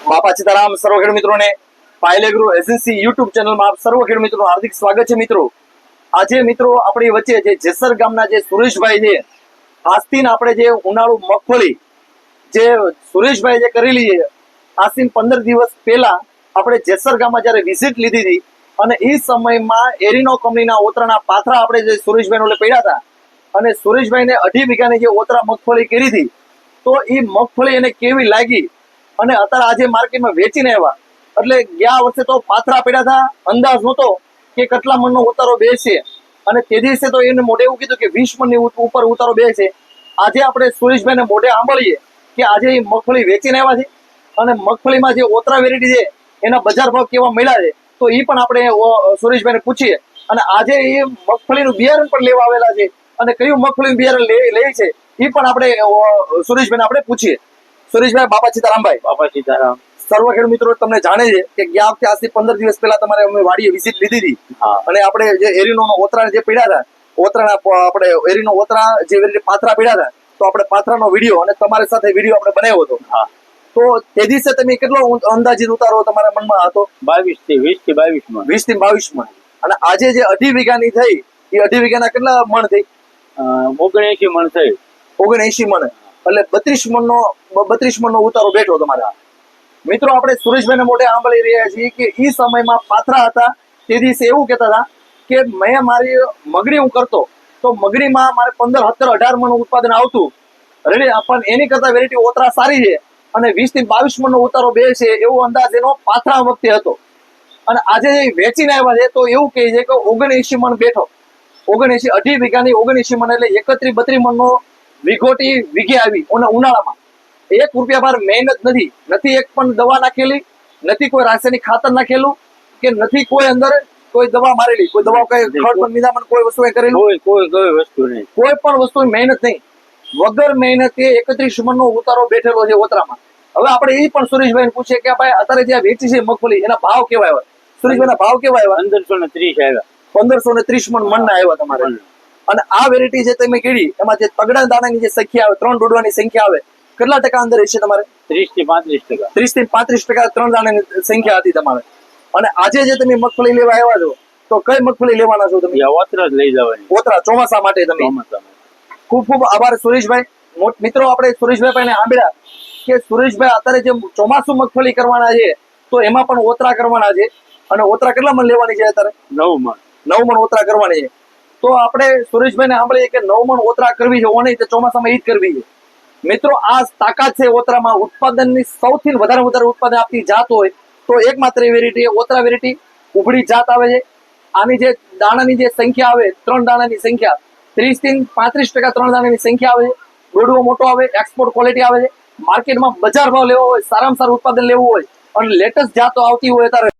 બાપા સીતારામ સર્વ ખેડૂત મિત્રોને પાયલ એગ્રો એજન્સી યુટ્યુબ ચેનલમાં આપ સર્વ ખેડૂત મિત્રોનું હાર્દિક સ્વાગત છે મિત્રો। આજે મિત્રો આપણી વચ્ચે જે જેસર ગામના જે સુરેશભાઈ છે, આજથી આપણે જે ઉનાળુ મગફળી જે સુરેશભાઈ જે કરેલી છે, આજથી 15 દિવસ પહેલા આપણે જેસર ગામમાં જ્યારે વિઝિટ લીધી હતી અને એ સમયમાં એરિનો કંપનીના ઓતરાના પાથરા આપણે જે સુરેશભાઈને પડ્યા હતા અને સુરેશભાઈને 2.5 વીઘાની જે ઓતરા મગફળી કરી હતી, તો એ મગફળી એને કેવી લાગી અને અત્યારે આજે માર્કેટમાં વેચીને આવ્યા। એટલે ગયા વર્ષે તો પાથરા પડ્યા હતા, અંદાજ નહોતો કે કેટલા મણનો ઉતારો બેસે અને તે દિવસે તો એને મોઢે એવું કીધું કે 20 મણની ઉપર ઉતારો બેસે। આજે આપણે સુરેશભાઈને મોઢે સાંભળીએ કે આજે એ મગફળી વેચીને આવ્યા છે અને મગફળીમાં જે ઓતરા વેરાયટી છે એના બજાર ભાવ કેવા મળ્યા છે, તો એ પણ આપણે સુરેશભાઈને પૂછીએ। અને આજે એ મગફળીનું બિયારણ પણ લેવા આવેલા છે અને કયું મગફળીનું બિયારણ લે છે એ પણ આપણે સુરેશભાઈને આપણે પૂછીએ। સુરેશભાઈ, બાપા સીતારામભાઈ। બાપા સીતારામ। સર્વ ખેડૂત મિત્રો તમને જાણે છે કે ગયા વખતે આજથી 15 દિવસ પહેલા તમારે અમે વાડીએ વિઝિટ લીધી હતી અને આપણે જે એરીનો ઓતરા જે પડ્યા હતા, ઓતરાના આપણે એરીનો ઓતરા જે પાથરા પડ્યા હતા, તો આપણે પાથરાનો વિડીયો અને તમારી સાથે વિડીયો આપણે બનાવ્યો હતો। તો તે દિવસે તમે કેટલો અંદાજિત ઉતારો તમારા મનમાં હતો? 20 થી 22 મણ। 20 થી 22 મણ। અને આજે જે 2.5 વીઘાની થઈ એ 2.5 વીઘાના કેટલા મણ થઈ? 79 મણ થઈ। 79 મણ, એટલે 32 મણનો ઉતારો બેઠો તમારા। મિત્રો, આપણે સુરેશભાઈને મોઢે સાંભળી રહ્યા છીએ કે એ સમયમાં પાથરા હતા, તે દિવસે એવું કહેતા હતા કે મેં મારી મગડી હું કરતો તો મગડીમાં મારે 15, 17, 18 મણનું ઉત્પાદન આવતું રેડી, પણ એની કરતા વેરાયટી ઓતરા સારી છે અને 20 થી 22 મણનો ઉતારો બે છે એવો અંદાજ એનો પાથરા વખતે હતો। અને આજે વેચીને આવ્યા છે તો એવું કહે છે કે 79 મણ બેઠો। 79, 2.5 વીઘાની 79 મણ એટલે 31-32 મણનો વીઘોટી વીઘે આવી ઉનાળામાં। 1 રૂપિયા ભાર મહેનત નથી એક પણ દવા નાખેલી, નથી કોઈ રાસાયણિક ખાતર નાખેલું કે નથી કોઈ અંદર કોઈ દવા મારેલી, કોઈ દવા કઈ ખડ નિદામણ કોઈ વસ્તુ કરેલું, કોઈ વસ્તુ નહીં, કોઈ પણ વસ્તુ મહેનત નહીં, વગર મહેનતે 31 મણનો ઉતારો બેઠેલો છે ઓતરામાં। હવે આપણે એ પણ સુરેશભાઈને પૂછીએ કે ભાઈ અત્યારે જ્યાં વેચી છે મગફળી એના ભાવ કેવા આવ્યા? સુરેશભાઈના ભાવ કેવા આવ્યા? 1530 આવ્યા। 1530 મણના આવ્યા તમારે। અને આ વેરાયટી જે તમે કીધી એમાં જે તગડા દાણાની જે સંખ્યા આવે, 3 ડોડવાની સંખ્યા આવે, કેટલા ટકા અંદર હશે તમારે? 30 થી 35%। 30 થી 35% 3 દાણાની સંખ્યા હતી તમારે। અને આજે જે તમે મગફળી લેવા આવ્યા છો તો કઈ મગફળી લેવાના છો તમે? ઓતરા જ લઈ જવાની, ઓતરા ચોમાસા માટે તમે। ખૂબ ખૂબ આભાર સુરેશભાઈ। મિત્રો, આપણે સુરેશભાઈ પાસે સાંભળ્યા કે સુરેશભાઈ અત્યારે જે ચોમાસું મગફળી કરવાના છે તો એમાં પણ ઓતરા કરવાના છે અને ઓતરા કેટલા મણ લેવાની છે અત્યારે? 9 મણ। 9 મણ ઓતરા કરવાની છે। તો આપણે સુરેશભાઈને સાંભળીએ કે 9 મણ ઓતરા કરવી છે, ઓની ચોમાસામાં ઈ જ કરવી છે। મિત્રો, આ તાકાત છે ઓતરામાં। ઉત્પાદનની સૌથી વધારે ઉત્પાદન આપતી જાત હોય તો એકમાત્ર વેરાયટી ઓતરા વેરાયટી ઉભડી જાત આવે છે। આની જે દાણાની જે સંખ્યા આવે, 3 દાણાની સંખ્યા 30 થી 35% 3 દાણાની સંખ્યા આવે છે। દોડવો મોટો આવે, એક્સપોર્ટ ક્વોલિટી આવે છે। માર્કેટમાં બજાર ભાવ લેવો હોય, સારામાં સારું ઉત્પાદન લેવું હોય અને લેટેસ્ટ જાતો આવતી હોય ત્યારે